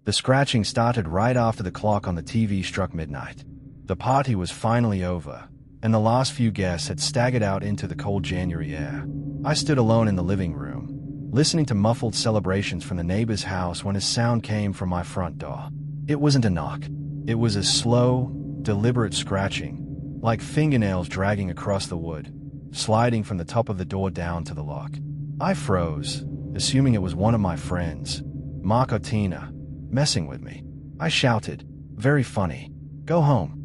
The scratching started right after the clock on the TV struck midnight. The party was finally over, and the last few guests had staggered out into the cold January air. I stood alone in the living room, listening to muffled celebrations from the neighbor's house when a sound came from my front door. It wasn't a knock. It was a slow, deliberate scratching, like fingernails dragging across the wood, sliding from the top of the door down to the lock. I froze, assuming it was one of my friends, Mark or Tina, messing with me. I shouted, "Very funny. Go home."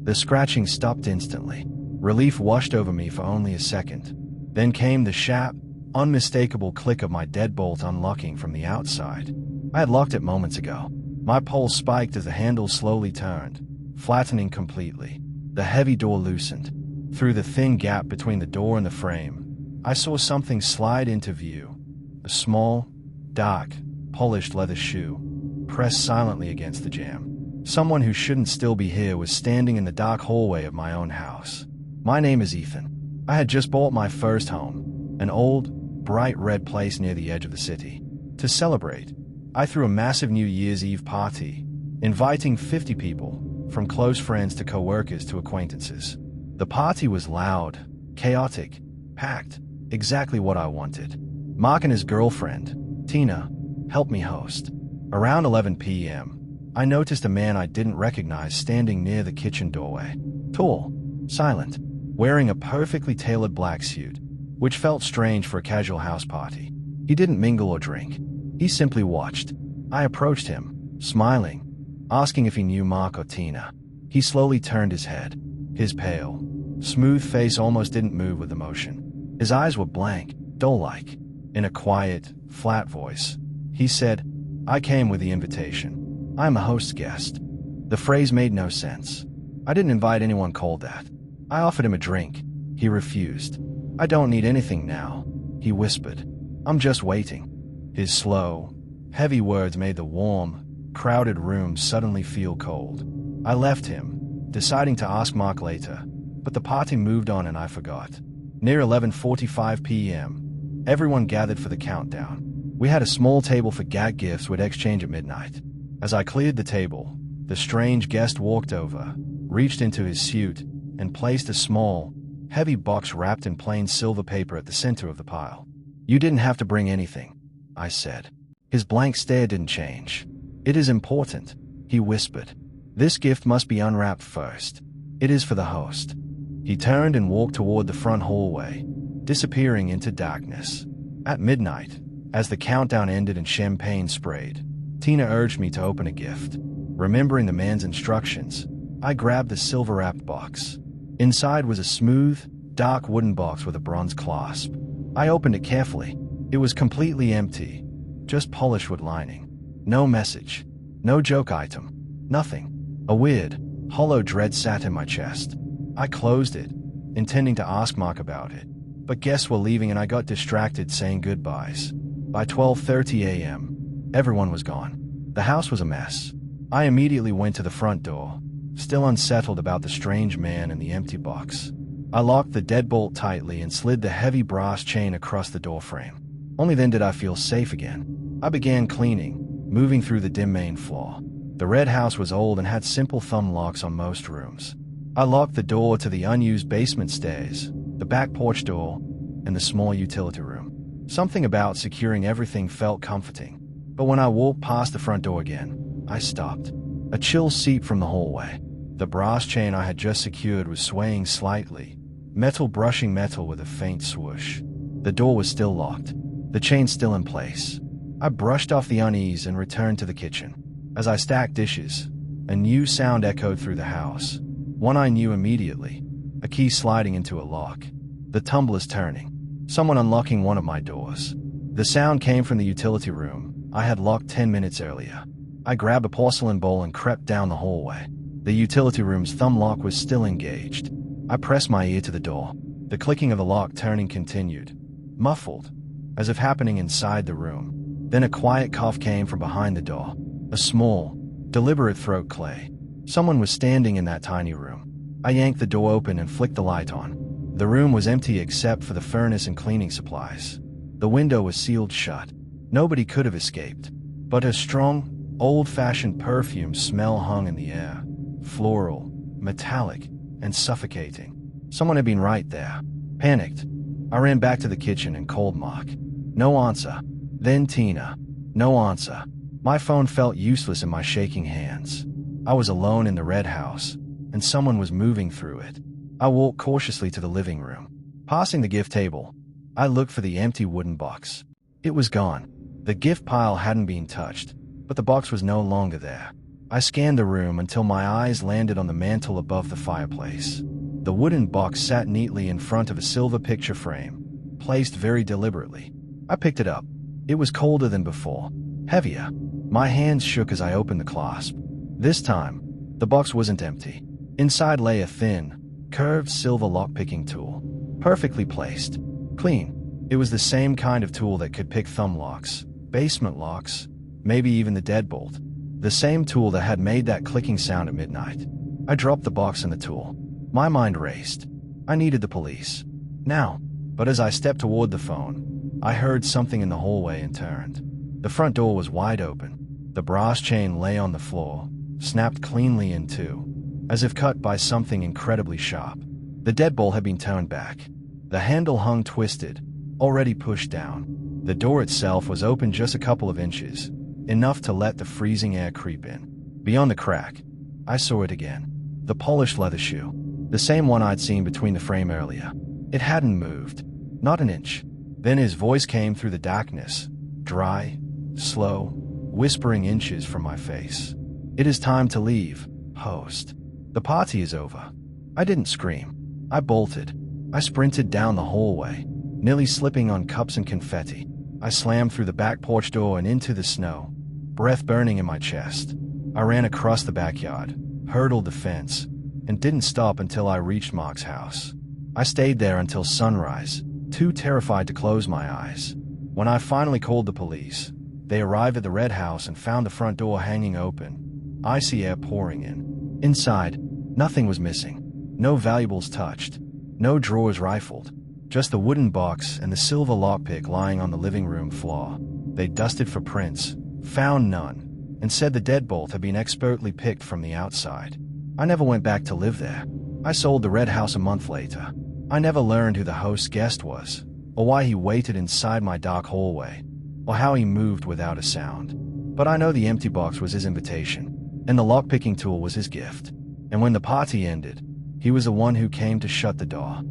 The scratching stopped instantly. Relief washed over me for only a second. Then came the sharp, unmistakable click of my deadbolt unlocking from the outside. I had locked it moments ago. My pulse spiked as the handle slowly turned, flattening completely. The heavy door loosened. Through the thin gap between the door and the frame, I saw something slide into view. A small, dark, polished leather shoe, pressed silently against the jamb. Someone who shouldn't still be here was standing in the dark hallway of my own house. My name is Ethan. I had just bought my first home, an old, bright red place near the edge of the city. To celebrate, I threw a massive New Year's Eve party, inviting 50 people, from close friends to coworkers to acquaintances. The party was loud, chaotic, packed, exactly what I wanted. Mark and his girlfriend, Tina, helped me host. Around 11 p.m., I noticed a man I didn't recognize standing near the kitchen doorway. Tall, silent, wearing a perfectly tailored black suit, which felt strange for a casual house party. He didn't mingle or drink. He simply watched. I approached him, smiling, asking if he knew Mark or Tina. He slowly turned his head. His pale, smooth face almost didn't move with emotion. His eyes were blank, dull-like. In a quiet, flat voice, he said, "I came with the invitation. I'm a host guest." The phrase made no sense. I didn't invite anyone called that. I offered him a drink. He refused. "I don't need anything now," he whispered. "I'm just waiting." His slow, heavy words made the warm, crowded room suddenly feel cold. I left him, deciding to ask Mark later, but the party moved on and I forgot. Near 11:45 p.m., everyone gathered for the countdown. We had a small table for gag gifts we'd exchange at midnight. As I cleared the table, the strange guest walked over, reached into his suit, and placed a small, heavy box wrapped in plain silver paper at the center of the pile. "You didn't have to bring anything," I said. His blank stare didn't change. "It is important," he whispered. "This gift must be unwrapped first. It is for the host." He turned and walked toward the front hallway, disappearing into darkness. At midnight, as the countdown ended and champagne sprayed, Tina urged me to open a gift. Remembering the man's instructions, I grabbed the silver-wrapped box. Inside was a smooth, dark wooden box with a bronze clasp. I opened it carefully. It was completely empty, just polished wood lining. No message, no joke item, nothing. A weird, hollow dread sat in my chest. I closed it, intending to ask Mark about it, but guests were leaving and I got distracted saying goodbyes. By 12:30 a.m., everyone was gone. The house was a mess. I immediately went to the front door, still unsettled about the strange man and the empty box. I locked the deadbolt tightly and slid the heavy brass chain across the doorframe. Only then did I feel safe again. I began cleaning, moving through the dim main floor. The red house was old and had simple thumb locks on most rooms. I locked the door to the unused basement stairs, the back porch door, and the small utility room. Something about securing everything felt comforting. But when I walked past the front door again, I stopped. A chill seeped from the hallway. The brass chain I had just secured was swaying slightly, metal brushing metal with a faint swoosh. The door was still locked, the chain still in place. I brushed off the unease and returned to the kitchen. As I stacked dishes, a new sound echoed through the house. One I knew immediately, a key sliding into a lock, the tumblers turning, someone unlocking one of my doors. The sound came from the utility room I had locked 10 minutes earlier. I grabbed a porcelain bowl and crept down the hallway. The utility room's thumb lock was still engaged. I pressed my ear to the door. The clicking of the lock turning continued, muffled, as if happening inside the room. Then a quiet cough came from behind the door. A small, deliberate throat clay. Someone was standing in that tiny room. I yanked the door open and flicked the light on. The room was empty except for the furnace and cleaning supplies. The window was sealed shut. Nobody could have escaped. But a strong, Old-fashioned perfume smell hung in the air. Floral, metallic, and suffocating. Someone had been right there. Panicked, I ran back to the kitchen and called Mark. No answer. Then Tina. No answer. My phone felt useless in my shaking hands. I was alone in the red house, and someone was moving through it. I walked cautiously to the living room. Passing the gift table, I looked for the empty wooden box. It was gone. The gift pile hadn't been touched, but the box was no longer there. I scanned the room until my eyes landed on the mantel above the fireplace. The wooden box sat neatly in front of a silver picture frame, placed very deliberately. I picked it up. It was colder than before, heavier. My hands shook as I opened the clasp. This time, the box wasn't empty. Inside lay a thin, curved silver lock-picking tool, perfectly placed, clean. It was the same kind of tool that could pick thumb locks, basement locks, maybe even the deadbolt. The same tool that had made that clicking sound at midnight. I dropped the box and the tool. My mind raced. I needed the police. Now. But as I stepped toward the phone, I heard something in the hallway and turned. The front door was wide open. The brass chain lay on the floor, snapped cleanly in two, as if cut by something incredibly sharp. The deadbolt had been turned back. The handle hung twisted, already pushed down. The door itself was open just a couple of inches, enough to let the freezing air creep in. Beyond the crack, I saw it again. The polished leather shoe. The same one I'd seen between the frame earlier. It hadn't moved. Not an inch. Then his voice came through the darkness, dry, slow, whispering inches from my face. "It is time to leave, host. The party is over." I didn't scream. I bolted. I sprinted down the hallway, nearly slipping on cups and confetti. I slammed through the back porch door and into the snow, breath burning in my chest. I ran across the backyard, hurdled the fence, and didn't stop until I reached Mark's house. I stayed there until sunrise, too terrified to close my eyes. When I finally called the police, they arrived at the red house and found the front door hanging open, icy air pouring in. Inside, nothing was missing. No valuables touched. No drawers rifled. Just the wooden box and the silver lockpick lying on the living room floor. They dusted for prints, found none, and said the deadbolt had been expertly picked from the outside. I never went back to live there. I sold the red house a month later. I never learned who the host's guest was, or why he waited inside my dark hallway, or how he moved without a sound. But I know the empty box was his invitation, and the lockpicking tool was his gift. And when the party ended, he was the one who came to shut the door.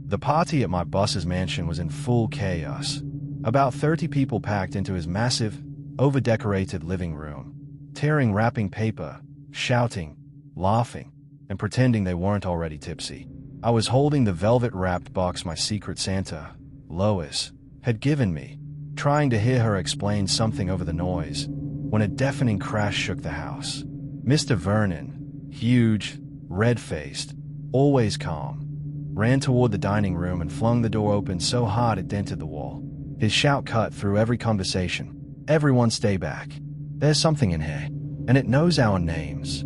The party at my boss's mansion was in full chaos. About 30 people packed into his massive, over-decorated living room, tearing wrapping paper, shouting, laughing, and pretending they weren't already tipsy. I was holding the velvet-wrapped box my secret Santa, Lois, had given me, trying to hear her explain something over the noise, when a deafening crash shook the house. Mr. Vernon, huge, red-faced, always calm, ran toward the dining room and flung the door open so hard it dented the wall. His shout cut through every conversation. "Everyone stay back. There's something in here, and it knows our names."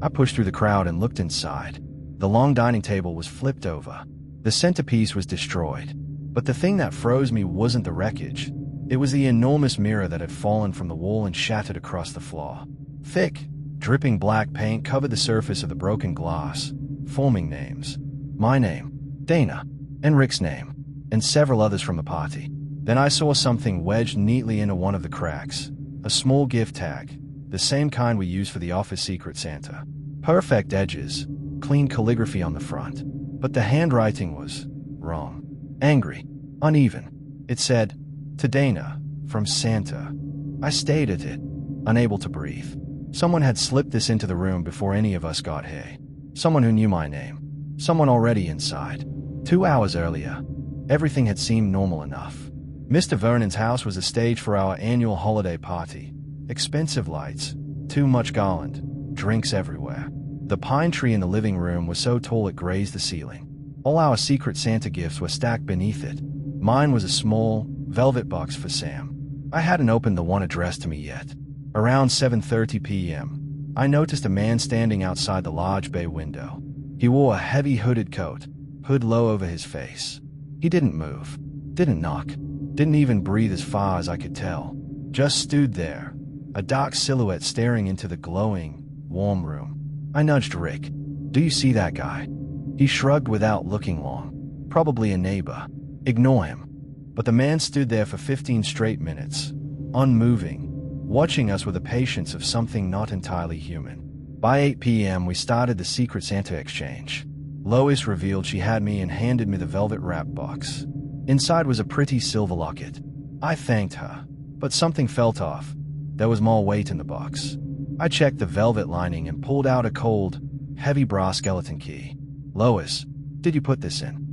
I pushed through the crowd and looked inside. The long dining table was flipped over. The centerpiece was destroyed. But the thing that froze me wasn't the wreckage. It was the enormous mirror that had fallen from the wall and shattered across the floor. Thick, dripping black paint covered the surface of the broken glass, forming names. My name, Dana, and Rick's name, and several others from the party. Then I saw something wedged neatly into one of the cracks. A small gift tag, the same kind we use for the office Secret Santa. Perfect edges, clean calligraphy on the front. But the handwriting was wrong. Angry, uneven. It said, "To Dana, from Santa." I stayed at it, unable to breathe. Someone had slipped this into the room before any of us got here. Someone who knew my name. Someone already inside. 2 hours earlier, everything had seemed normal enough. Mr. Vernon's house was a stage for our annual holiday party. Expensive lights, too much garland, drinks everywhere. The pine tree in the living room was so tall it grazed the ceiling. All our Secret Santa gifts were stacked beneath it. Mine was a small, velvet box for Sam. I hadn't opened the one addressed to me yet. Around 7:30 p.m., I noticed a man standing outside the large bay window. He wore a heavy hooded coat, hood low over his face. He didn't move, didn't knock, Didn't even breathe as far as I could tell. Just stood there, a dark silhouette staring into the glowing, warm room. I nudged Rick. "Do you see that guy?" He shrugged without looking long. "Probably a neighbor. Ignore him." But the man stood there for 15 straight minutes, unmoving, watching us with the patience of something not entirely human. By 8 p.m. we started the Secret Santa exchange. Lois revealed she had me and handed me the velvet wrap box. Inside was a pretty silver locket. I thanked her, but something felt off. There was more weight in the box. I checked the velvet lining and pulled out a cold, heavy brass skeleton key. "Lois, did you put this in?"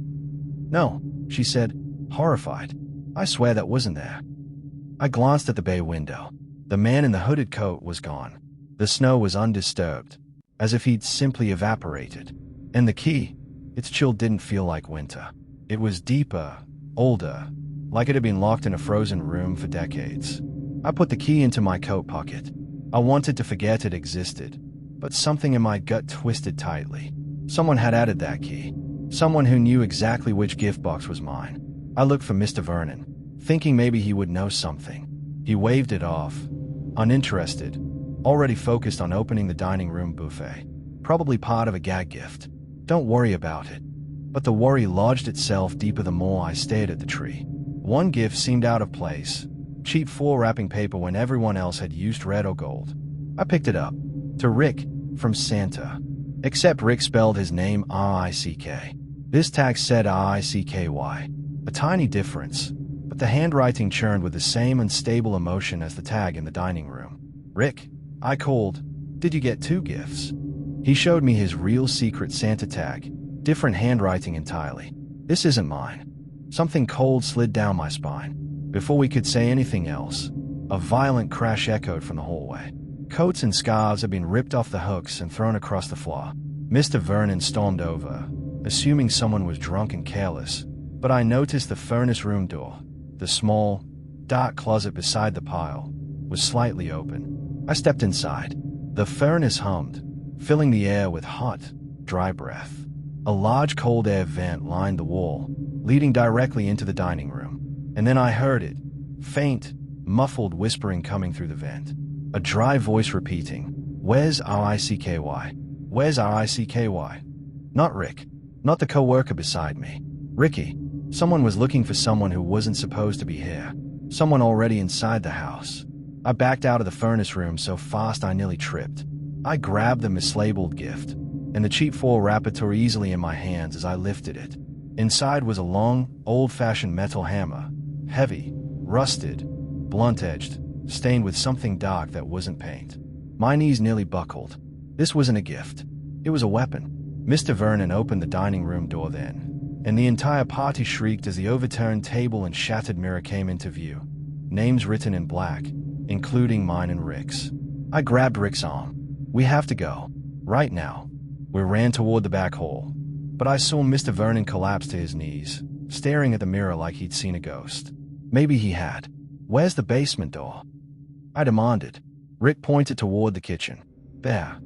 "No," she said, horrified. "I swear that wasn't there." I glanced at the bay window. The man in the hooded coat was gone. The snow was undisturbed, as if he'd simply evaporated. And the key, its chill didn't feel like winter. It was deeper, older, like it had been locked in a frozen room for decades. I put the key into my coat pocket. I wanted to forget it existed, but something in my gut twisted tightly. Someone had added that key. Someone who knew exactly which gift box was mine. I looked for Mr. Vernon, thinking maybe he would know something. He waved it off, uninterested, already focused on opening the dining room buffet. Probably part of a gag gift. Don't worry about it. But the worry lodged itself deeper the more I stared at the tree. One gift seemed out of place. Cheap foil wrapping paper when everyone else had used red or gold. I picked it up. To Rick, from Santa. Except Rick spelled his name R-I-C-K. This tag said R-I-C-K-Y. A tiny difference, but the handwriting churned with the same unstable emotion as the tag in the dining room. "Rick," I called, "did you get 2 gifts?" He showed me his real Secret Santa tag, different handwriting entirely. "This isn't mine." Something cold slid down my spine. Before we could say anything else, a violent crash echoed from the hallway. Coats and scarves had been ripped off the hooks and thrown across the floor. Mr. Vernon stormed over, assuming someone was drunk and careless, but I noticed the furnace room door, the small, dark closet beside the pile, was slightly open. I stepped inside. The furnace hummed, filling the air with hot, dry breath. A large cold air vent lined the wall, leading directly into the dining room. And then I heard it, faint, muffled whispering coming through the vent. A dry voice repeating, "Where's R-I-C-K-Y? Where's R-I-C-K-Y?" Not Rick. Not the co-worker beside me. Ricky. Someone was looking for someone who wasn't supposed to be here. Someone already inside the house. I backed out of the furnace room so fast I nearly tripped. I grabbed the mislabeled gift, and the cheap foil wrapper tore easily in my hands as I lifted it. Inside was a long, old-fashioned metal hammer, heavy, rusted, blunt-edged, stained with something dark that wasn't paint. My knees nearly buckled. This wasn't a gift. It was a weapon. Mr. Vernon opened the dining room door then, and the entire party shrieked as the overturned table and shattered mirror came into view. Names written in black, including mine and Rick's. I grabbed Rick's arm. "We have to go. Right now." We ran toward the back hall, but I saw Mr. Vernon collapse to his knees, staring at the mirror like he'd seen a ghost. Maybe he had. "Where's the basement door?" I demanded. Rick pointed toward the kitchen. "There."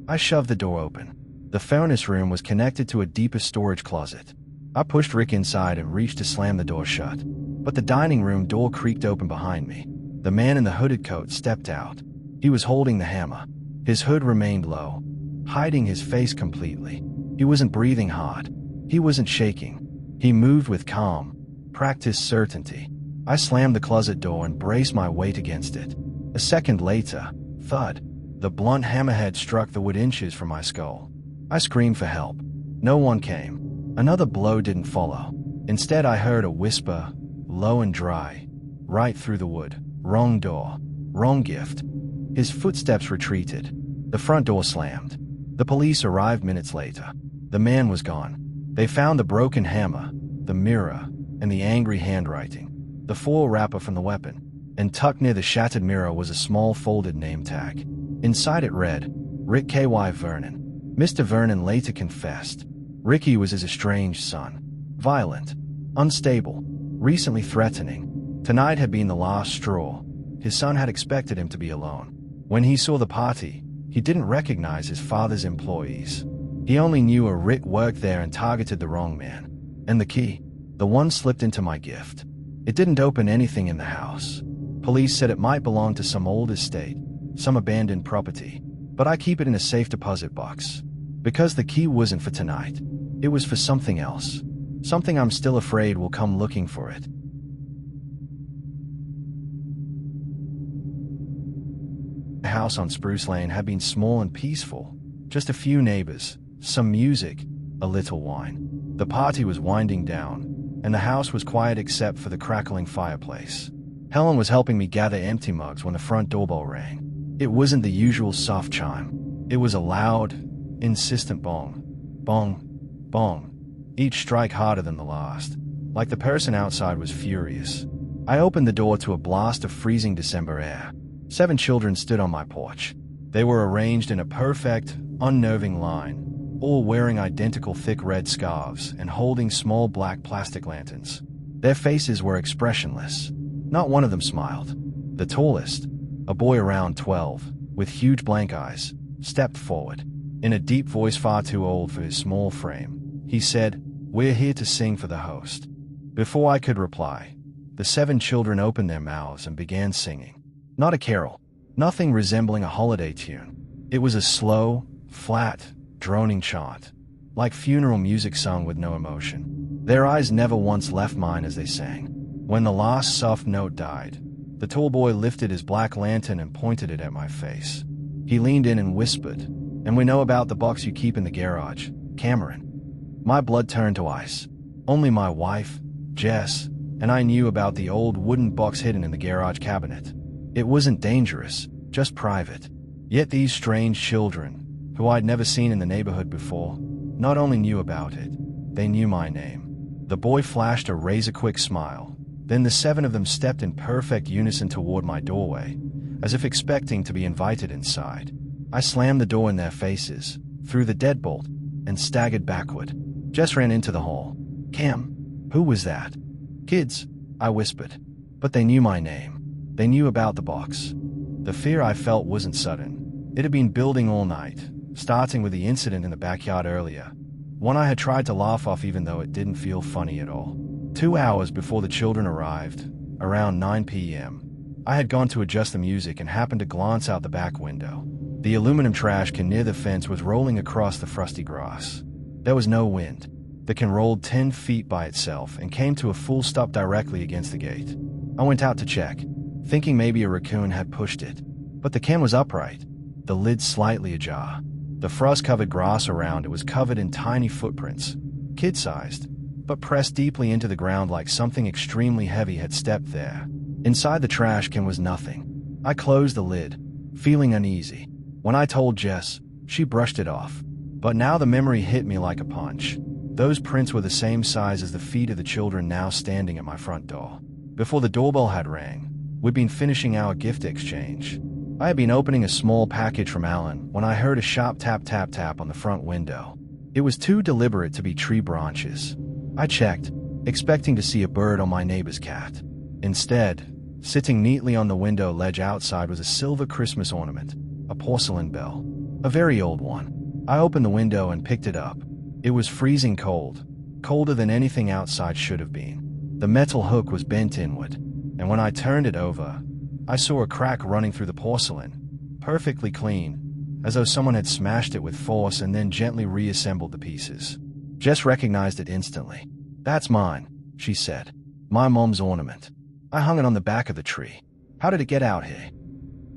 I shoved the door open. The furnace room was connected to a deeper storage closet. I pushed Rick inside and reached to slam the door shut, but the dining room door creaked open behind me. The man in the hooded coat stepped out. He was holding the hammer. His hood remained low, hiding his face completely. He wasn't breathing hard. He wasn't shaking. He moved with calm, practiced certainty. I slammed the closet door and braced my weight against it. A second later, thud. The blunt hammerhead struck the wood inches from my skull. I screamed for help. No one came. Another blow didn't follow. Instead, I heard a whisper, low and dry, right through the wood. "Wrong door. Wrong gift." His footsteps retreated. The front door slammed. The police arrived minutes later. The man was gone. They found the broken hammer, the mirror, and the angry handwriting. The foil wrapper from the weapon. And tucked near the shattered mirror was a small folded name tag. Inside it read, Rick K.Y. Vernon. Mr. Vernon later confessed. Ricky was his estranged son. Violent, unstable, recently threatening. Tonight had been the last straw. His son had expected him to be alone. When he saw the party, he didn't recognize his father's employees. He only knew a Rick worked there and targeted the wrong man. And the key, the one slipped into my gift. It didn't open anything in the house. Police said it might belong to some old estate, some abandoned property, but I keep it in a safe deposit box. Because the key wasn't for tonight. It was for something else. Something I'm still afraid will come looking for it. The house on Spruce Lane had been small and peaceful. Just a few neighbors, some music, a little wine. The party was winding down, and the house was quiet except for the crackling fireplace. Helen was helping me gather empty mugs when the front doorbell rang. It wasn't the usual soft chime. It was a loud, insistent bong. Bong, bong. Each strike harder than the last, like the person outside was furious. I opened the door to a blast of freezing December air. 7 children stood on my porch. They were arranged in a perfect, unnerving line, all wearing identical thick red scarves and holding small black plastic lanterns. Their faces were expressionless. Not one of them smiled. The tallest, a boy around 12, with huge blank eyes, stepped forward. In a deep voice far too old for his small frame, he said, "We're here to sing for the host." Before I could reply, the 7 children opened their mouths and began singing. Not a carol, nothing resembling a holiday tune. It was a slow, flat, droning chant, like funeral music sung with no emotion. Their eyes never once left mine as they sang. When the last soft note died, the tall boy lifted his black lantern and pointed it at my face. He leaned in and whispered, "And we know about the box you keep in the garage, Cameron." My blood turned to ice. Only my wife, Jess, and I knew about the old wooden box hidden in the garage cabinet. It wasn't dangerous, just private. Yet these strange children, who I'd never seen in the neighborhood before, not only knew about it, they knew my name. The boy flashed a razor-quick smile. Then the 7 of them stepped in perfect unison toward my doorway, as if expecting to be invited inside. I slammed the door in their faces, threw the deadbolt, and staggered backward. Jess ran into the hall. "Cam, who was that?" "Kids," I whispered. But they knew my name. They knew about the box. The fear I felt wasn't sudden. It had been building all night, starting with the incident in the backyard earlier. One I had tried to laugh off even though it didn't feel funny at all. 2 hours before the children arrived, around 9 p.m., I had gone to adjust the music and happened to glance out the back window. The aluminum trash can near the fence was rolling across the frosty grass. There was no wind. The can rolled 10 feet by itself and came to a full stop directly against the gate. I went out to check, thinking maybe a raccoon had pushed it. But the can was upright, the lid slightly ajar. The frost-covered grass around it was covered in tiny footprints, kid-sized, but pressed deeply into the ground like something extremely heavy had stepped there. Inside the trash can was nothing. I closed the lid, feeling uneasy. When I told Jess, she brushed it off. But now the memory hit me like a punch. Those prints were the same size as the feet of the children now standing at my front door. Before the doorbell had rang, we'd been finishing our gift exchange. I had been opening a small package from Alan when I heard a sharp tap tap tap on the front window. It was too deliberate to be tree branches. I checked, expecting to see a bird or my neighbor's cat. Instead, sitting neatly on the window ledge outside was a silver Christmas ornament, a porcelain bell, a very old one. I opened the window and picked it up. It was freezing cold, colder than anything outside should have been. The metal hook was bent inward, and when I turned it over, I saw a crack running through the porcelain, perfectly clean, as though someone had smashed it with force and then gently reassembled the pieces. Jess recognized it instantly. "That's mine," she said. "My mom's ornament. I hung it on the back of the tree. How did it get out here?"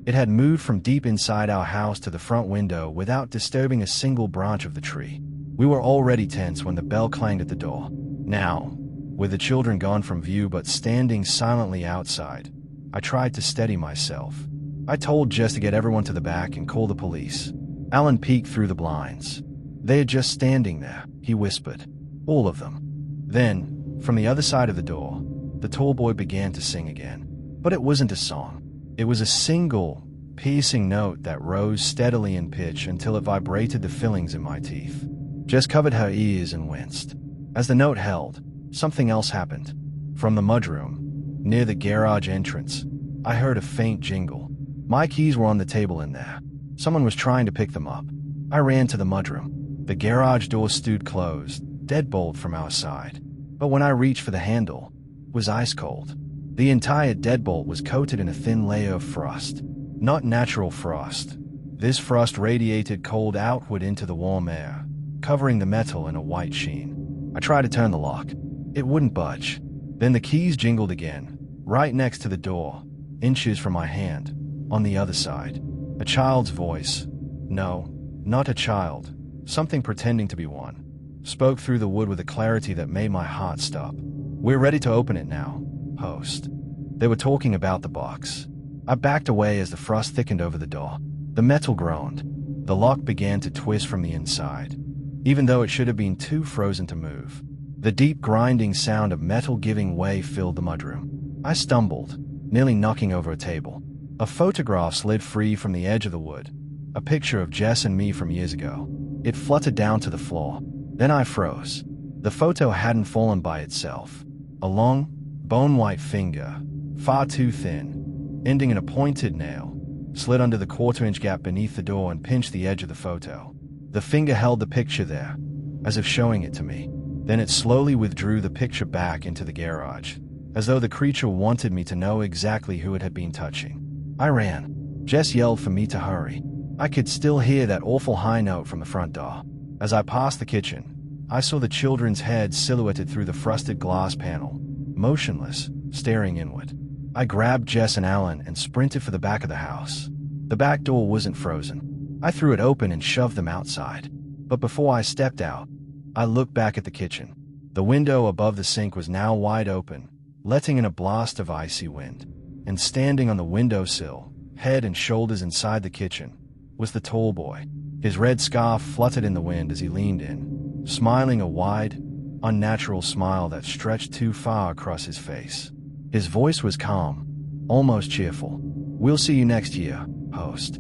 It had moved from deep inside our house to the front window without disturbing a single branch of the tree. We were already tense when the bell clanged at the door. Now, with the children gone from view but standing silently outside, I tried to steady myself. I told Jess to get everyone to the back and call the police. Alan peeked through the blinds. "They are just standing there," he whispered. "All of them." Then, from the other side of the door, the tall boy began to sing again. But it wasn't a song. It was a single, piercing note that rose steadily in pitch until it vibrated the fillings in my teeth. Jess covered her ears and winced. As the note held, something else happened. From the mudroom, near the garage entrance, I heard a faint jingle. My keys were on the table in there. Someone was trying to pick them up. I ran to the mudroom. The garage door stood closed, deadbolt from our side. But when I reached for the handle, was ice cold. The entire deadbolt was coated in a thin layer of frost. Not natural frost. This frost radiated cold outward into the warm air, covering the metal in a white sheen. I tried to turn the lock. It wouldn't budge. Then the keys jingled again, right next to the door, inches from my hand, on the other side. A child's voice. No, not a child. Something pretending to be one. Spoke through the wood with a clarity that made my heart stop. "We're ready to open it now, host." They were talking about the box. I backed away as the frost thickened over the door. The metal groaned. The lock began to twist from the inside, even though it should have been too frozen to move. The deep grinding sound of metal giving way filled the mudroom. I stumbled, nearly knocking over a table. A photograph slid free from the edge of the wood. A picture of Jess and me from years ago. It fluttered down to the floor. Then I froze. The photo hadn't fallen by itself. A long, bone-white finger, far too thin, ending in a pointed nail, slid under the quarter-inch gap beneath the door and pinched the edge of the photo. The finger held the picture there, as if showing it to me. Then it slowly withdrew the picture back into the garage, as though the creature wanted me to know exactly who it had been touching. I ran. Jess yelled for me to hurry. I could still hear that awful high note from the front door. As I passed the kitchen, I saw the children's heads silhouetted through the frosted glass panel, motionless, staring inward. I grabbed Jess and Alan and sprinted for the back of the house. The back door wasn't frozen. I threw it open and shoved them outside. But before I stepped out, I looked back at the kitchen. The window above the sink was now wide open, letting in a blast of icy wind. And standing on the windowsill, head and shoulders inside the kitchen, was the tall boy. His red scarf fluttered in the wind as he leaned in, smiling a wide, unnatural smile that stretched too far across his face. His voice was calm, almost cheerful. "We'll see you next year, host."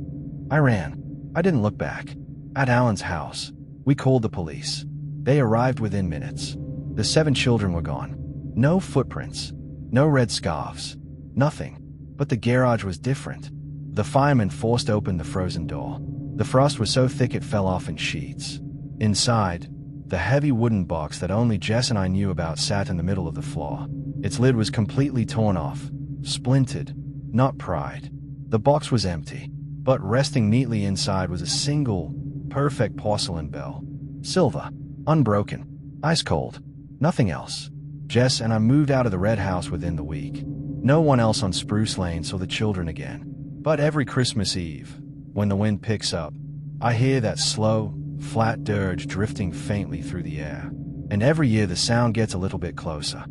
I ran. I didn't look back. At Alan's house, we called the police. They arrived within minutes. The 7 children were gone. No footprints, no red scarves, nothing. But the garage was different. The firemen forced open the frozen door. The frost was so thick it fell off in sheets. Inside, the heavy wooden box that only Jess and I knew about sat in the middle of the floor. Its lid was completely torn off, splintered, not pried. The box was empty, but resting neatly inside was a single, perfect porcelain bell. Silver, unbroken, ice cold, nothing else. Jess and I moved out of the red house within the week. No one else on Spruce Lane saw the children again. But every Christmas Eve, when the wind picks up, I hear that slow, flat dirge drifting faintly through the air. And every year the sound gets a little bit closer.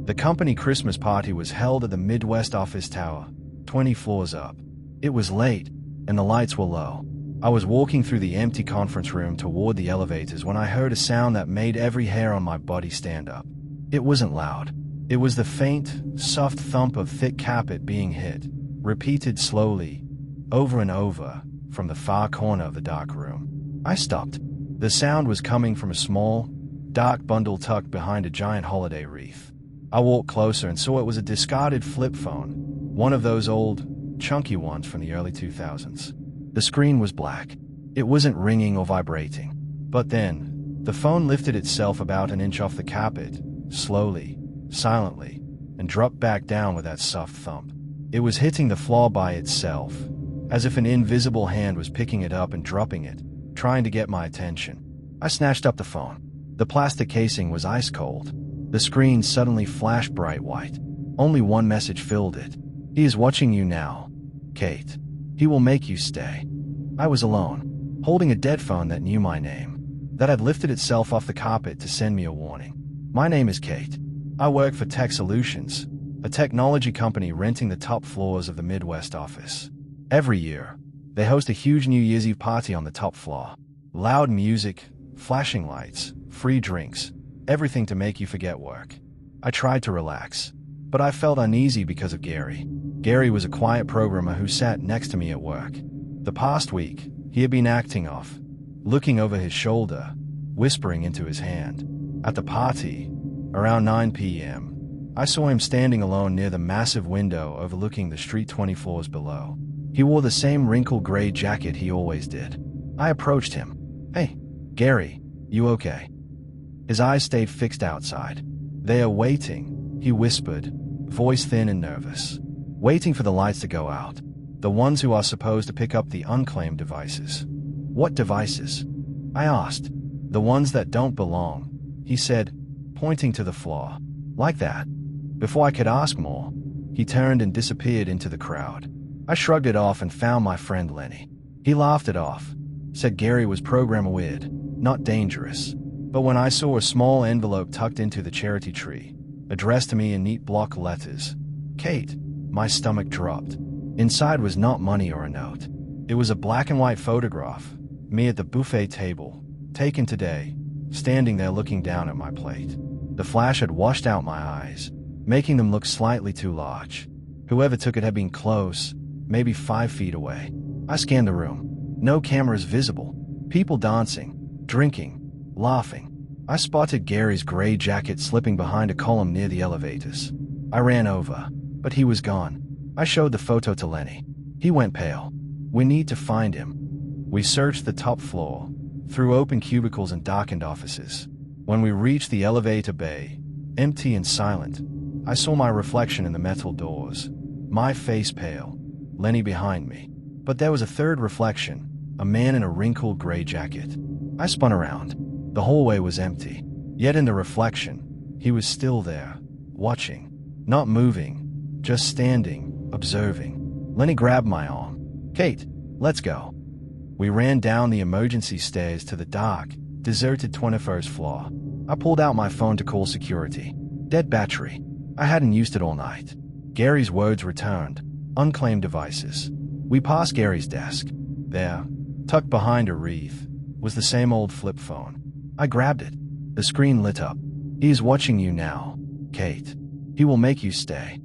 The company Christmas party was held at the Midwest office tower, 20 floors up. It was late, and the lights were low. I was walking through the empty conference room toward the elevators when I heard a sound that made every hair on my body stand up. It wasn't loud. It was the faint, soft thump of thick carpet being hit, repeated slowly, over and over, from the far corner of the dark room. I stopped. The sound was coming from a small, dark bundle tucked behind a giant holiday wreath. I walked closer and saw it was a discarded flip phone, one of those old, chunky ones from the early 2000s. The screen was black. It wasn't ringing or vibrating. But then, the phone lifted itself about an inch off the carpet, slowly, silently, and dropped back down with that soft thump. It was hitting the floor by itself, as if an invisible hand was picking it up and dropping it, trying to get my attention. I snatched up the phone. The plastic casing was ice cold. The screen suddenly flashed bright white. Only one message filled it. "He is watching you now, Kate. He will make you stay." I was alone, holding a dead phone that knew my name, that had lifted itself off the carpet to send me a warning. "My name is Kate. I work for Tech Solutions, a technology company renting the top floors of the Midwest office. Every year, they host a huge New Year's Eve party on the top floor. Loud music, flashing lights, free drinks, everything to make you forget work." I tried to relax, but I felt uneasy because of Gary. Gary was a quiet programmer who sat next to me at work. The past week, he had been acting off, looking over his shoulder, whispering into his hand. At the party, around 9 p.m., I saw him standing alone near the massive window overlooking the street 20 floors below. He wore the same wrinkled gray jacket he always did. I approached him. "Hey, Gary, You okay?" His eyes stayed fixed outside. "They are waiting," he whispered, voice thin and nervous. "Waiting for the lights to go out. The ones who are supposed to pick up the unclaimed devices." "What devices?" I asked. "The ones that don't belong," he said, pointing to the floor. Like that. Before I could ask more, he turned and disappeared into the crowd. I shrugged it off and found my friend Lenny. He laughed it off, said Gary was program weird, not dangerous. But when I saw a small envelope tucked into the charity tree, addressed to me in neat block letters, "Kate," my stomach dropped. Inside was not money or a note. It was a black and white photograph, me at the buffet table, taken today, standing there looking down at my plate. The flash had washed out my eyes, making them look slightly too large. Whoever took it had been close, maybe 5 feet away. I scanned the room. No cameras visible. People dancing, drinking, laughing. I spotted Gary's gray jacket slipping behind a column near the elevators. I ran over, but he was gone. I showed the photo to Lenny. He went pale. "We need to find him." We searched the top floor, through open cubicles and darkened offices. When we reached the elevator bay, empty and silent, I saw my reflection in the metal doors. My face pale, Lenny behind me. But there was a third reflection, a man in a wrinkled gray jacket. I spun around. The hallway was empty. Yet in the reflection, he was still there, watching. Not moving, just standing, observing. Lenny grabbed my arm. "Kate, let's go." We ran down the emergency stairs to the dark, deserted 21st floor. I pulled out my phone to call security. Dead battery. I hadn't used it all night. Gary's words returned. Unclaimed devices. We passed Gary's desk. There, tucked behind a wreath, was the same old flip phone. I grabbed it. The screen lit up. "He is watching you now, Kate. He will make you stay."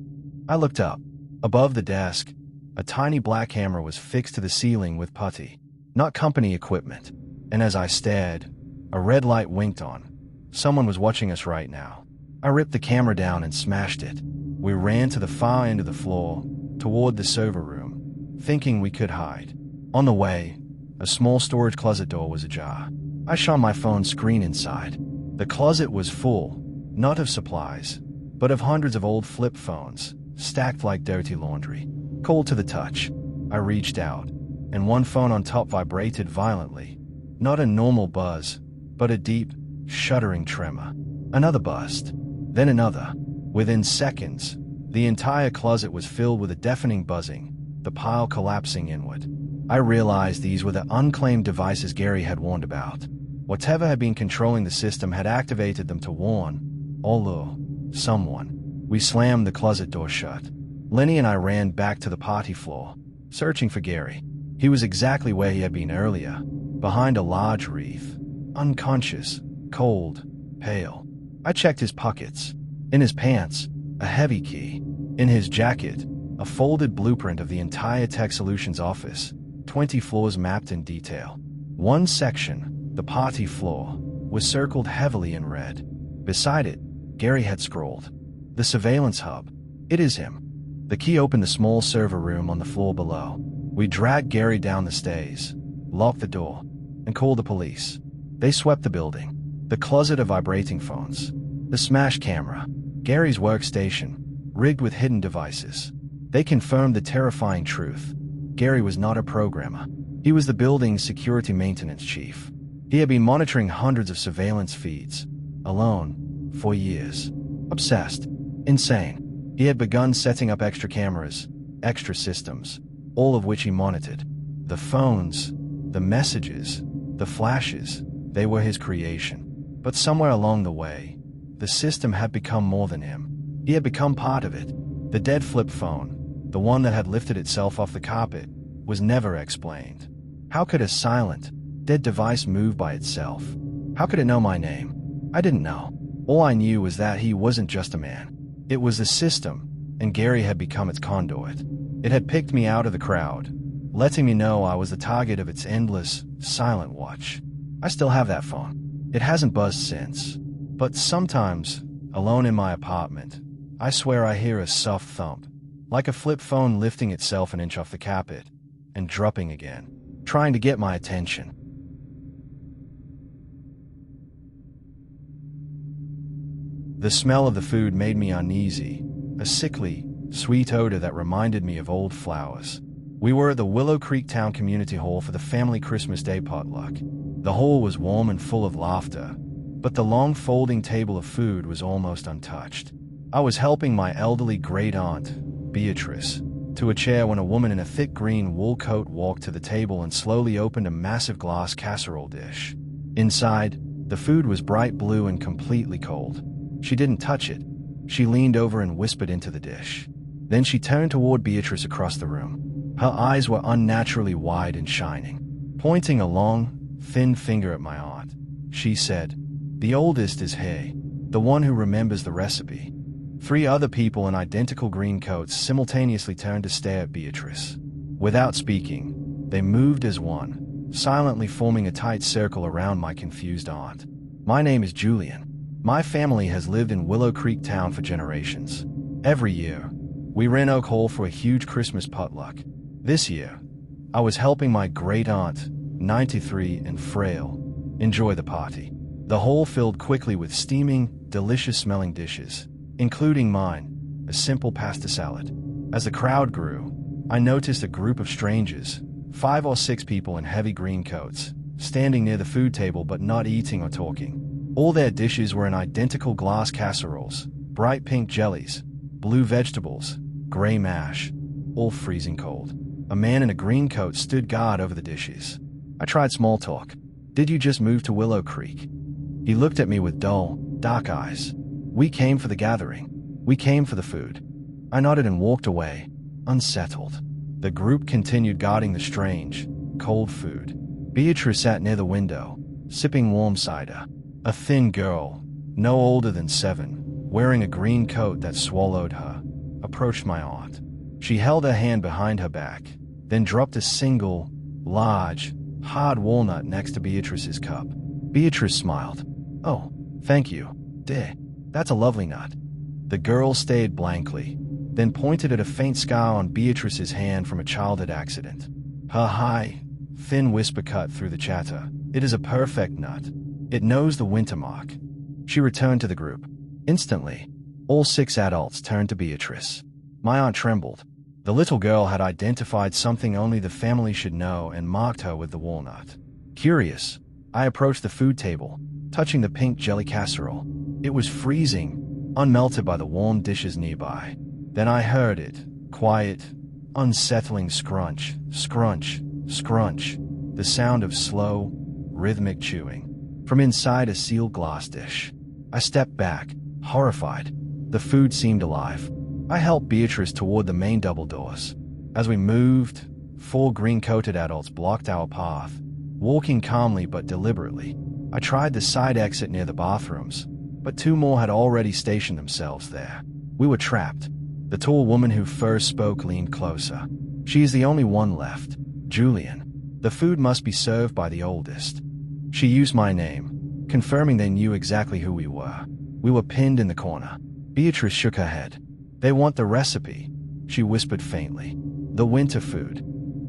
I looked up. Above the desk, a tiny black hammer was fixed to the ceiling with putty, not company equipment. And as I stared, a red light winked on. Someone was watching us right now. I ripped the camera down and smashed it. We ran to the far end of the floor, toward the server room, thinking we could hide. On the way, a small storage closet door was ajar. I shone my phone screen inside. The closet was full, not of supplies, but of hundreds of old flip phones, stacked like dirty laundry. Cold to the touch, I reached out, and one phone on top vibrated violently. Not a normal buzz, but a deep, shuddering tremor. Another buzzed, then another. Within seconds, the entire closet was filled with a deafening buzzing, the pile collapsing inward. I realized these were the unclaimed devices Gary had warned about. Whatever had been controlling the system had activated them to warn, or lure, someone. We slammed the closet door shut. Lenny and I ran back to the party floor, searching for Gary. He was exactly where he had been earlier, behind a large wreath, unconscious, cold, pale. I checked his pockets. In his pants, a heavy key. In his jacket, a folded blueprint of the entire Tech Solutions office, 20 floors mapped in detail. One section, the party floor, was circled heavily in red. Beside it, Gary had scrawled, "The surveillance hub. It is him." The key opened the small server room on the floor below. We dragged Gary down the stairs, locked the door, and called the police. They swept the building. The closet of vibrating phones. The smashed camera. Gary's workstation, rigged with hidden devices. They confirmed the terrifying truth. Gary was not a programmer. He was the building's security maintenance chief. He had been monitoring hundreds of surveillance feeds, alone, for years. Obsessed. Insane. He had begun setting up extra cameras, extra systems, all of which he monitored. The phones, the messages, the flashes, they were his creation. But somewhere along the way, the system had become more than him. He had become part of it. The dead flip phone, the one that had lifted itself off the carpet, was never explained. How could a silent, dead device move by itself? How could it know my name? I didn't know. All I knew was that he wasn't just a man. It was the system, and Gary had become its conduit. It had picked me out of the crowd, letting me know I was the target of its endless, silent watch. I still have that phone. It hasn't buzzed since. But sometimes, alone in my apartment, I swear I hear a soft thump, like a flip phone lifting itself an inch off the carpet, and dropping again, trying to get my attention. The smell of the food made me uneasy, a sickly, sweet odor that reminded me of old flowers. We were at the Willow Creek Town Community Hall for the family Christmas Day potluck. The hall was warm and full of laughter, but the long folding table of food was almost untouched. I was helping my elderly great-aunt, Beatrice, to a chair when a woman in a thick green wool coat walked to the table and slowly opened a massive glass casserole dish. Inside, the food was bright blue and completely cold. She didn't touch it. She leaned over and whispered into the dish. Then she turned toward Beatrice across the room. Her eyes were unnaturally wide and shining. Pointing a long, thin finger at my aunt, she said, "The oldest is Hay, the one who remembers the recipe." 3 other people in identical green coats simultaneously turned to stare at Beatrice. Without speaking, they moved as one, silently forming a tight circle around my confused aunt. "My name is Julian. My family has lived in Willow Creek Town for generations. Every year, we ran Oak Hall for a huge Christmas potluck. This year, I was helping my great-aunt, 93 and frail, enjoy the party." The hall filled quickly with steaming, delicious-smelling dishes, including mine, a simple pasta salad. As the crowd grew, I noticed a group of strangers, 5 or 6 people in heavy green coats, standing near the food table but not eating or talking. All their dishes were in identical glass casseroles, bright pink jellies, blue vegetables, gray mash, all freezing cold. A man in a green coat stood guard over the dishes. I tried small talk. "Did you just move to Willow Creek?" He looked at me with dull, dark eyes. "We came for the gathering. We came for the food." I nodded and walked away, unsettled. The group continued guarding the strange, cold food. Beatrice sat near the window, sipping warm cider. A thin girl, no older than 7, wearing a green coat that swallowed her, approached my aunt. She held her hand behind her back, then dropped a single, large, hard walnut next to Beatrice's cup. Beatrice smiled. "Oh, thank you, dear. That's a lovely nut." The girl stared blankly, then pointed at a faint scar on Beatrice's hand from a childhood accident. Her high, thin whisper cut through the chatter. "It is a perfect nut. It knows the winter mark." She returned to the group. Instantly, all 6 adults turned to Beatrice. My aunt trembled. The little girl had identified something only the family should know and marked her with the walnut. Curious, I approached the food table, touching the pink jelly casserole. It was freezing, unmelted by the warm dishes nearby. Then I heard it, quiet, unsettling scrunch, scrunch, scrunch, the sound of slow, rhythmic chewing, from inside a sealed glass dish. I stepped back, horrified. The food seemed alive. I helped Beatrice toward the main double doors. As we moved, 4 green-coated adults blocked our path, walking calmly but deliberately. I tried the side exit near the bathrooms, but 2 more had already stationed themselves there. We were trapped. The tall woman who first spoke leaned closer. "She is the only one left. Julian. The food must be served by the oldest." She used my name, confirming they knew exactly who we were. We were pinned in the corner. Beatrice shook her head. "They want the recipe," she whispered faintly. "The winter food."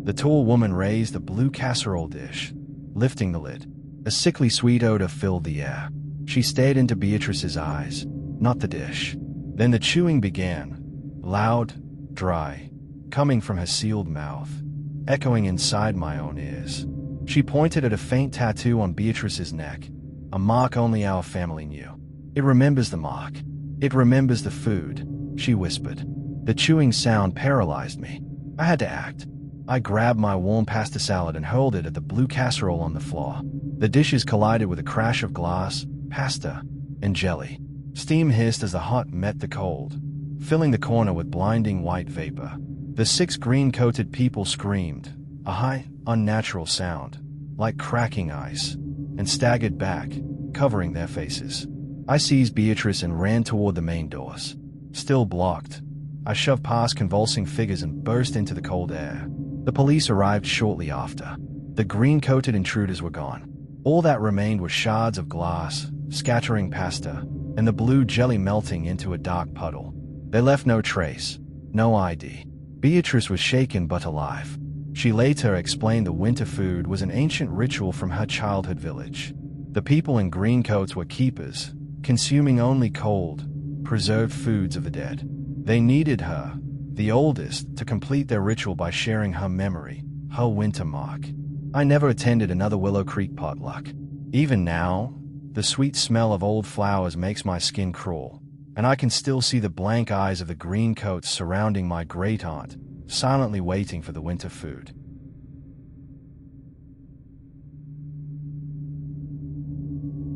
The tall woman raised a blue casserole dish, lifting the lid. A sickly sweet odor filled the air. She stared into Beatrice's eyes, not the dish. Then the chewing began, loud, dry, coming from her sealed mouth, echoing inside my own ears. She pointed at a faint tattoo on Beatrice's neck, a mark only our family knew. "It remembers the mark. It remembers the food," she whispered. The chewing sound paralyzed me. I had to act. I grabbed my warm pasta salad and hurled it at the blue casserole on the floor. The dishes collided with a crash of glass, pasta, and jelly. Steam hissed as the hot met the cold, filling the corner with blinding white vapor. The 6 green-coated people screamed, a high, unnatural sound, like cracking ice, and staggered back, covering their faces. I seized Beatrice and ran toward the main doors. Still blocked, I shoved past convulsing figures and burst into the cold air. The police arrived shortly after. The green-coated intruders were gone. All that remained were shards of glass, scattering pasta, and the blue jelly melting into a dark puddle. They left no trace, no ID. Beatrice was shaken but alive. She later explained the winter food was an ancient ritual from her childhood village. The people in green coats were keepers, consuming only cold, preserved foods of the dead. They needed her, the oldest, to complete their ritual by sharing her memory, her winter mark. I never attended another Willow Creek potluck. Even now, the sweet smell of old flowers makes my skin crawl, and I can still see the blank eyes of the green coats surrounding my great-aunt, silently waiting for the winter food.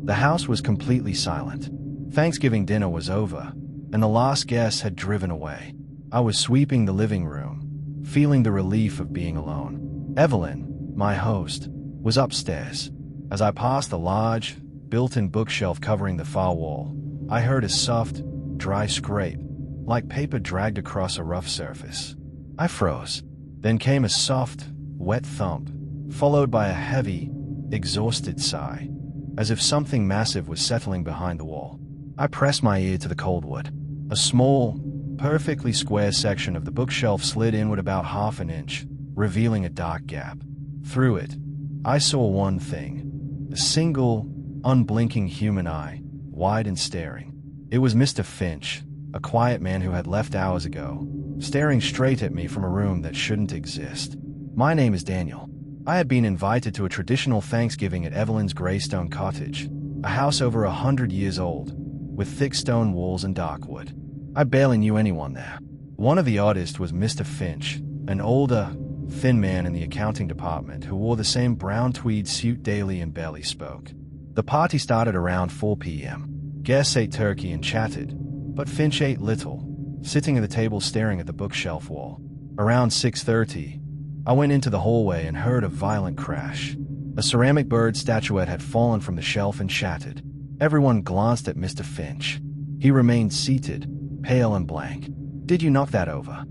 The house was completely silent. Thanksgiving dinner was over, and the last guest had driven away. I was sweeping the living room, feeling the relief of being alone. Evelyn, my host, was upstairs. As I passed the large, built-in bookshelf covering the far wall, I heard a soft, dry scrape, like paper dragged across a rough surface. I froze. Then came a soft, wet thump, followed by a heavy, exhausted sigh, as if something massive was settling behind the wall. I pressed my ear to the cold wood. A small, perfectly square section of the bookshelf slid inward about half an inch, revealing a dark gap. Through it, I saw one thing, a single, unblinking human eye, wide and staring. It was Mr. Finch, a quiet man who had left hours ago, staring straight at me from a room that shouldn't exist. My name is Daniel. I had been invited to a traditional Thanksgiving at Evelyn's Greystone Cottage, a house over 100 years old, with thick stone walls and dark wood. I barely knew anyone there. One of the oddest was Mr. Finch, an older, thin man in the accounting department who wore the same brown tweed suit daily and barely spoke. The party started around 4 p.m. Guests ate turkey and chatted, but Finch ate little, sitting at the table staring at the bookshelf wall. Around 6:30, I went into the hallway and heard a violent crash. A ceramic bird statuette had fallen from the shelf and shattered. Everyone glanced at Mr. Finch. He remained seated, pale and blank. "Did you knock that over?"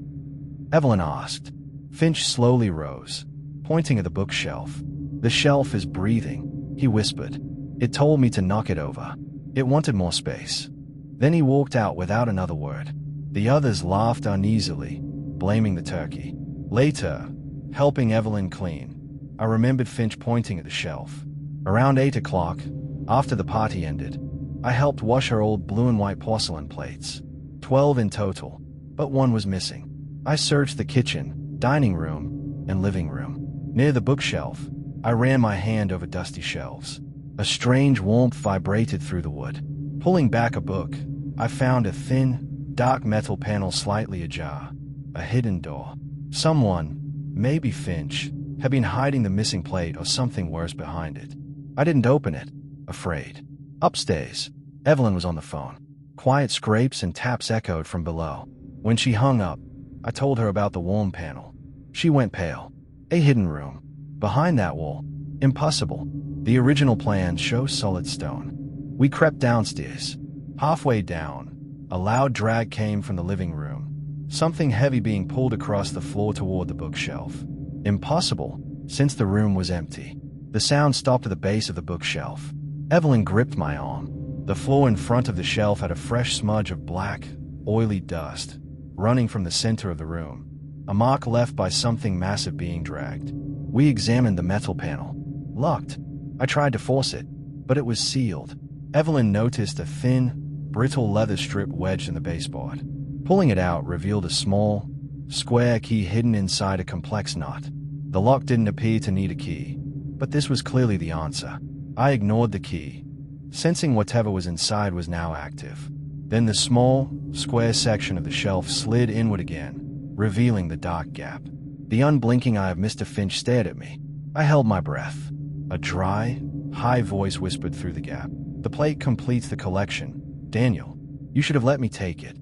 Evelyn asked. Finch slowly rose, pointing at the bookshelf. "The shelf is breathing," he whispered. "It told me to knock it over. It wanted more space." Then he walked out without another word. The others laughed uneasily, blaming the turkey. Later, helping Evelyn clean, I remembered Finch pointing at the shelf. Around 8 o'clock, after the party ended, I helped wash her old blue and white porcelain plates. 12 in total, but one was missing. I searched the kitchen, dining room, and living room. Near the bookshelf, I ran my hand over dusty shelves. A strange warmth vibrated through the wood. Pulling back a book, I found a thin, dark metal panel slightly ajar. A hidden door. Someone, maybe Finch, had been hiding the missing plate or something worse behind it. I didn't open it, afraid. Upstairs, Evelyn was on the phone. Quiet scrapes and taps echoed from below. When she hung up, I told her about the warm panel. She went pale. A hidden room. Behind that wall. Impossible. The original plan shows solid stone. We crept downstairs. Halfway down, a loud drag came from the living room. Something heavy being pulled across the floor toward the bookshelf. Impossible, since the room was empty. The sound stopped at the base of the bookshelf. Evelyn gripped my arm. The floor in front of the shelf had a fresh smudge of black, oily dust, running from the center of the room. A mark left by something massive being dragged. We examined the metal panel. Locked. I tried to force it, but it was sealed. Evelyn noticed a thin, brittle leather strip wedged in the baseboard. Pulling it out revealed a small, square key hidden inside a complex knot. The lock didn't appear to need a key, but this was clearly the answer. I ignored the key, sensing whatever was inside was now active. Then the small, square section of the shelf slid inward again, revealing the dark gap. The unblinking eye of Mr. Finch stared at me. I held my breath. A dry, high voice whispered through the gap. "The plate completes the collection. Daniel, you should have let me take it."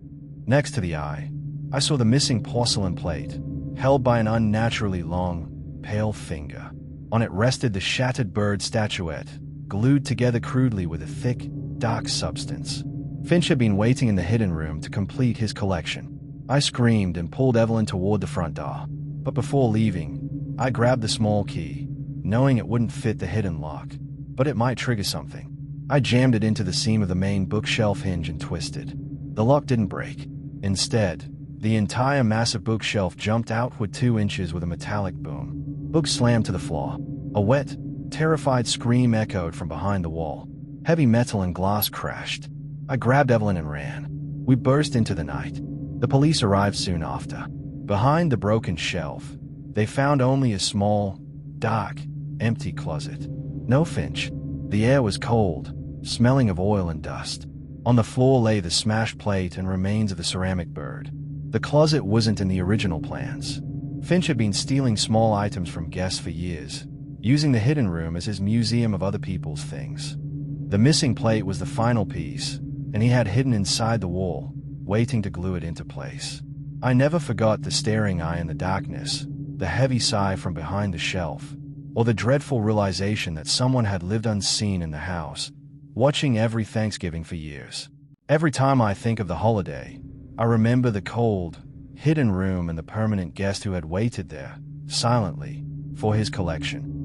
Next to the eye, I saw the missing porcelain plate, held by an unnaturally long, pale finger. On it rested the shattered bird statuette, glued together crudely with a thick, dark substance. Finch had been waiting in the hidden room to complete his collection. I screamed and pulled Evelyn toward the front door. But before leaving, I grabbed the small key, knowing it wouldn't fit the hidden lock, but it might trigger something. I jammed it into the seam of the main bookshelf hinge and twisted. The lock didn't break. Instead, the entire massive bookshelf jumped outward 2 inches with a metallic boom. Books slammed to the floor. A wet, terrified scream echoed from behind the wall. Heavy metal and glass crashed. I grabbed Evelyn and ran. We burst into the night. The police arrived soon after. Behind the broken shelf, they found only a small, dark, empty closet. No Finch. The air was cold, smelling of oil and dust. On the floor lay the smashed plate and remains of the ceramic bird. The closet wasn't in the original plans. Finch had been stealing small items from guests for years, using the hidden room as his museum of other people's things. The missing plate was the final piece, and he had hidden inside the wall, waiting to glue it into place. I never forgot the staring eye in the darkness, the heavy sigh from behind the shelf, or the dreadful realization that someone had lived unseen in the house, watching every Thanksgiving for years. Every time I think of the holiday, I remember the cold, hidden room and the permanent guest who had waited there, silently, for his collection.